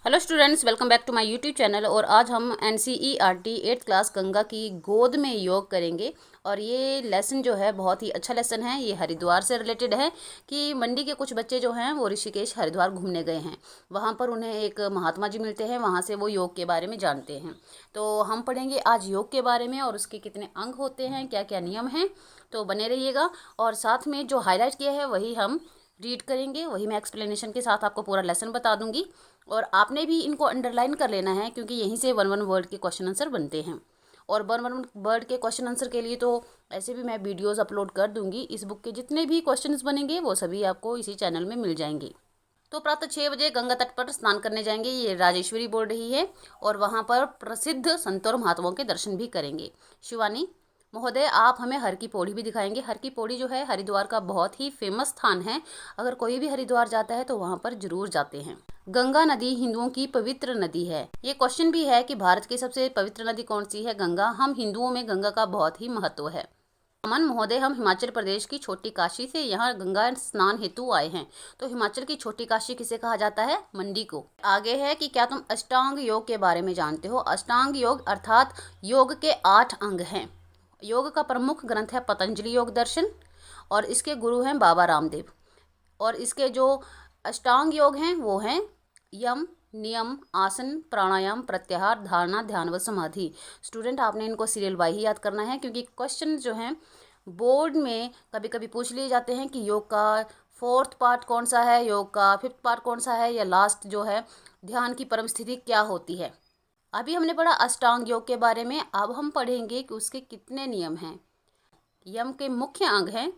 Hello students, welcome back to my YouTube channel. और आज हम एनसीईआरटी 8th क्लास गंगा की गोद में योग करेंगे। और ये लेसन जो है बहुत ही अच्छा लेसन है। ये हरिद्वार से रिलेटेड है कि मंडी के कुछ बच्चे जो हैं वो ऋषिकेश हरिद्वार घूमने गए हैं। वहाँ पर उन्हें एक महात्मा जी मिलते हैं, वहाँ से वो योग के बारे में जानते हैं। तो हम पढ़ेंगे आज योग के बारे में और उसके कितने अंग होते हैं, क्या क्या नियम हैं। तो बने रहिएगा। और साथ में जो हाईलाइट किया है वही हम रीड करेंगे, वही मैं एक्सप्लेनेशन के साथ आपको पूरा लेसन बता दूंगी। और आपने भी इनको अंडरलाइन कर लेना है क्योंकि यहीं से वन वन वर्ड के क्वेश्चन आंसर बनते हैं। और वन वन वर्ड के क्वेश्चन आंसर के लिए तो ऐसे भी मैं वीडियोस अपलोड कर दूंगी। इस बुक के जितने भी क्वेश्चंस बनेंगे वो सभी आपको इसी चैनल में मिल जाएंगे। तो प्रातः 6 बजे गंगा तट पर स्नान करने जाएंगे, ये राजेश्वरी बोल रही है। और वहाँ पर प्रसिद्ध संतों और महात्माओं के दर्शन भी करेंगे। शिवानी महोदय, आप हमें हर की पौड़ी भी दिखाएंगे। हर की पौड़ी जो है हरिद्वार का बहुत ही फेमस स्थान है। अगर कोई भी हरिद्वार जाता है तो वहाँ पर जरूर जाते हैं। गंगा नदी हिंदुओं की पवित्र नदी है। ये क्वेश्चन भी है कि भारत की सबसे पवित्र नदी कौन सी है? गंगा। हम हिंदुओं में गंगा का बहुत ही महत्व है। अमन महोदय, हम हिमाचल प्रदेश की छोटी काशी से यहाँ गंगा स्नान हेतु आए हैं। तो हिमाचल की छोटी काशी किसे कहा जाता है? मंडी को। आगे है कि क्या तुम अष्टांग योग के बारे में जानते हो? अष्टांग योग अर्थात योग के 8 अंग हैं। योग का प्रमुख ग्रंथ है पतंजलि योग दर्शन और इसके गुरु हैं बाबा रामदेव। और इसके जो अष्टांग योग हैं वो हैं यम, नियम, आसन, प्राणायाम, प्रत्याहार, धारणा, ध्यान व समाधि। स्टूडेंट आपने इनको सीरियल वाई ही याद करना है क्योंकि क्वेश्चन जो हैं बोर्ड में कभी कभी पूछ लिए जाते हैं कि योग का 4th पार्ट कौन सा है, योग का 5th पार्ट कौन सा है, या लास्ट जो है ध्यान की परम स्थिति क्या होती है। अभी हमने पढ़ा अष्टांग योग के बारे में, अब हम पढ़ेंगे कि उसके कितने नियम हैं। यम के मुख्य अंग हैं।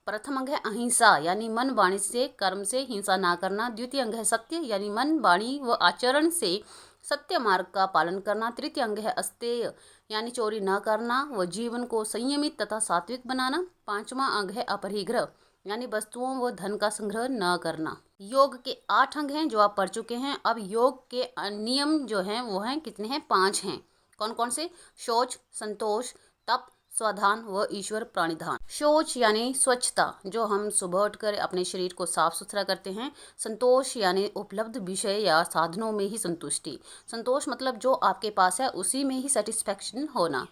प्रथम अंग है अहिंसा, यानी मन वाणी से कर्म से हिंसा ना करना। द्वितीय अंग है सत्य, यानी मन वाणी व आचरण से सत्य मार्ग का पालन करना। तृतीय अंग है अस्तेय, यानी चोरी न करना व जीवन को संयमित तथा सात्विक बनाना। पांचवा अंग है अपरिग्रह, यानी वस्तुओं व धन का संग्रह न करना। योग के 8 अंग हैं जो आप पढ़ चुके हैं। अब योग के नियम जो हैं वो हैं कितने हैं? 5 हैं। कौन कौन से? शौच, संतोष, तप, स्वाधान व ईश्वर प्राणिधान। शौच यानी स्वच्छता, जो हम सुबह उठकर अपने शरीर को साफ सुथरा करते हैं। संतोष यानी उपलब्ध विषय या साधनों में ही संतुष्टि। संतोष मतलब जो आपके पास है उसी में ही सेटिस्फैक्शन होना।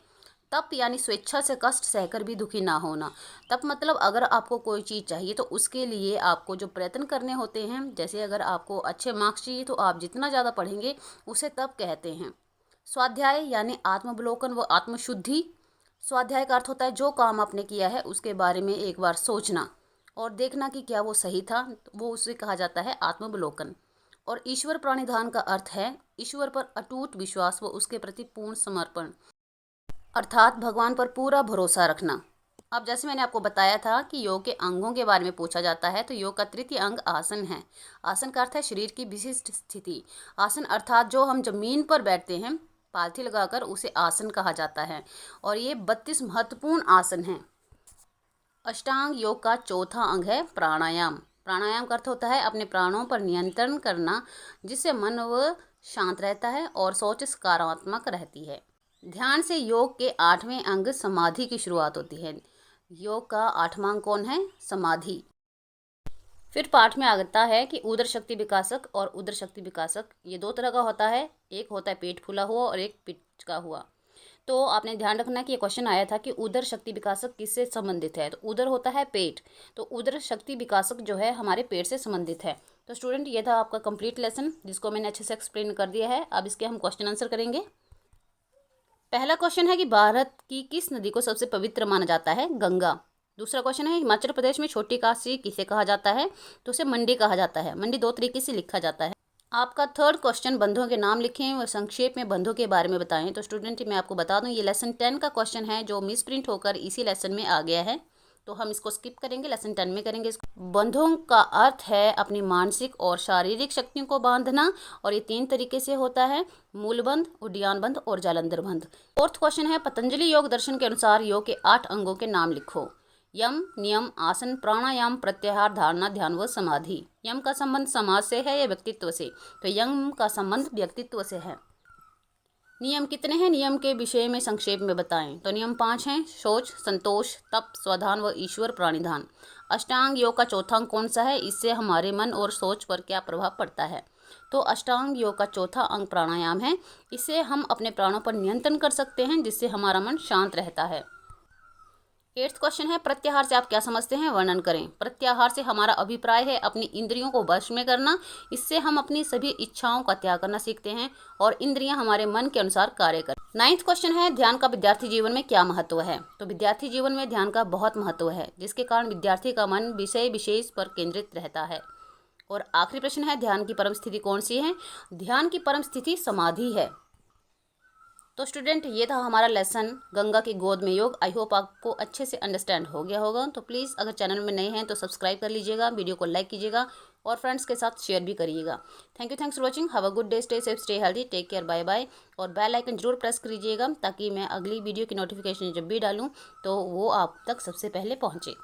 तप यानी स्वेच्छा से कष्ट सहकर भी दुखी ना होना। तप मतलब अगर आपको कोई चीज़ चाहिए तो उसके लिए आपको जो प्रयत्न करने होते हैं, जैसे अगर आपको अच्छे मार्क्स चाहिए तो आप जितना ज़्यादा पढ़ेंगे उसे तप कहते हैं। स्वाध्याय यानी आत्मवलोकन व आत्मशुद्धि। स्वाध्याय का अर्थ होता है जो काम आपने किया है उसके बारे में एक बार सोचना और देखना कि क्या वो सही था, वो उसे कहा जाता है आत्मावलोकन। और ईश्वर प्राणिधान का अर्थ है ईश्वर पर अटूट विश्वास व उसके प्रति पूर्ण समर्पण, अर्थात भगवान पर पूरा भरोसा रखना। अब जैसे मैंने आपको बताया था कि योग के अंगों के बारे में पूछा जाता है, तो योग का तृतीय अंग आसन है। आसन का अर्थ है शरीर की विशिष्ट स्थिति। आसन अर्थात जो हम जमीन पर बैठते हैं पालथी लगाकर, उसे आसन कहा जाता है। और ये 32 महत्वपूर्ण आसन हैं। अष्टांग योग का चौथा अंग है प्राणायाम। प्राणायाम का अर्थ होता है अपने प्राणों पर नियंत्रण करना, जिससे मन व शांत रहता है और सोच सकारात्मक रहती है। ध्यान से योग के 8वें अंग समाधि की शुरुआत होती है। योग का 8वां अंग कौन है? समाधि। फिर पाठ में आता है कि उदर शक्ति विकासक और उदर शक्ति विकासक ये 2 तरह का होता है। एक होता है पेट फूला हुआ और एक पिचका हुआ। तो आपने ध्यान रखना कि ये क्वेश्चन आया था कि उदर शक्ति विकासक किससे संबंधित है। तो उदर होता है पेट, तो उदर शक्ति विकासक जो है हमारे पेट से संबंधित है। तो स्टूडेंट ये था आपका कंप्लीट लेसन, जिसको मैंने अच्छे से एक्सप्लेन कर दिया है। अब इसके हम क्वेश्चन आंसर करेंगे। पहला क्वेश्चन है कि भारत की किस नदी को सबसे पवित्र माना जाता है? गंगा। दूसरा क्वेश्चन है हिमाचल प्रदेश में छोटी काशी किसे कहा जाता है? तो उसे मंडी कहा जाता है। मंडी 2 तरीके से लिखा जाता है। आपका थर्ड क्वेश्चन बंधुओं के नाम लिखें और संक्षेप में बंधुओं के बारे में बताएं। तो स्टूडेंट मैं आपको बता दूं ये लेसन 10 का क्वेश्चन है जो मिस प्रिंट होकर इसी लेसन में आ गया है, तो हम इसको स्किप करेंगे, लेसन 10 में करेंगे इसको। बंधुओं का अर्थ है अपनी मानसिक और शारीरिक शक्तियों को बांधना, और ये 3 तरीके से होता है, मूलबंध, उड्डयन बंध और जालंधर बंध। फोर्थ क्वेश्चन है पतंजलि योग दर्शन के अनुसार योग के 8 अंगों के नाम लिखो। यम, नियम, आसन, प्राणायाम, प्रत्याहार, धारणा, ध्यान व समाधि। यम का संबंध समाज से है या व्यक्तित्व से? तो यम का संबंध व्यक्तित्व से है। नियम कितने हैं? नियम के विषय में संक्षेप में बताएं। तो नियम 5 हैं, शौच, संतोष, तप, स्वाधान व ईश्वर प्राणिधान। अष्टांग योग का चौथा अंग कौन सा है? इससे हमारे मन और सोच पर क्या प्रभाव पड़ता है? तो अष्टांग योग का चौथा अंग प्राणायाम है। इससे हम अपने प्राणों पर नियंत्रण कर सकते हैं, जिससे हमारा मन शांत रहता है। 8th क्वेश्चन है, प्रत्याहार से आप क्या समझते हैं, वर्णन करें। प्रत्याहार से हमारा अभिप्राय है अपनी इंद्रियों को वश में करना। इससे हम अपनी सभी इच्छाओं का त्याग करना सीखते हैं और इंद्रियां हमारे मन के अनुसार कार्य कर। 9th क्वेश्चन है, ध्यान का विद्यार्थी जीवन में क्या महत्व है। तो विद्यार्थी जीवन में ध्यान का बहुत महत्व है, जिसके कारण विद्यार्थी का मन विषय विशेष पर केंद्रित रहता है। और आखिरी प्रश्न है, ध्यान की परम स्थिति कौन सी है। ध्यान की परम स्थिति समाधि है। तो स्टूडेंट, ये था हमारा लेसन गंगा की गोद में योग। आई होप आपको अच्छे से अंडरस्टैंड हो गया होगा। तो प्लीज़ अगर चैनल में नए हैं तो सब्सक्राइब कर लीजिएगा, वीडियो को लाइक कीजिएगा और फ्रेंड्स के साथ शेयर भी करिएगा। Thanks for watching. Have a good day, stay safe, stay healthy, take care, bye bye. और बेल आइकन जरूर प्रेस कीजिएगा ताकि मैं अगली वीडियो की नोटिफिकेशन जब भी डालूँ तो वो आप तक सबसे पहले पहुँचे।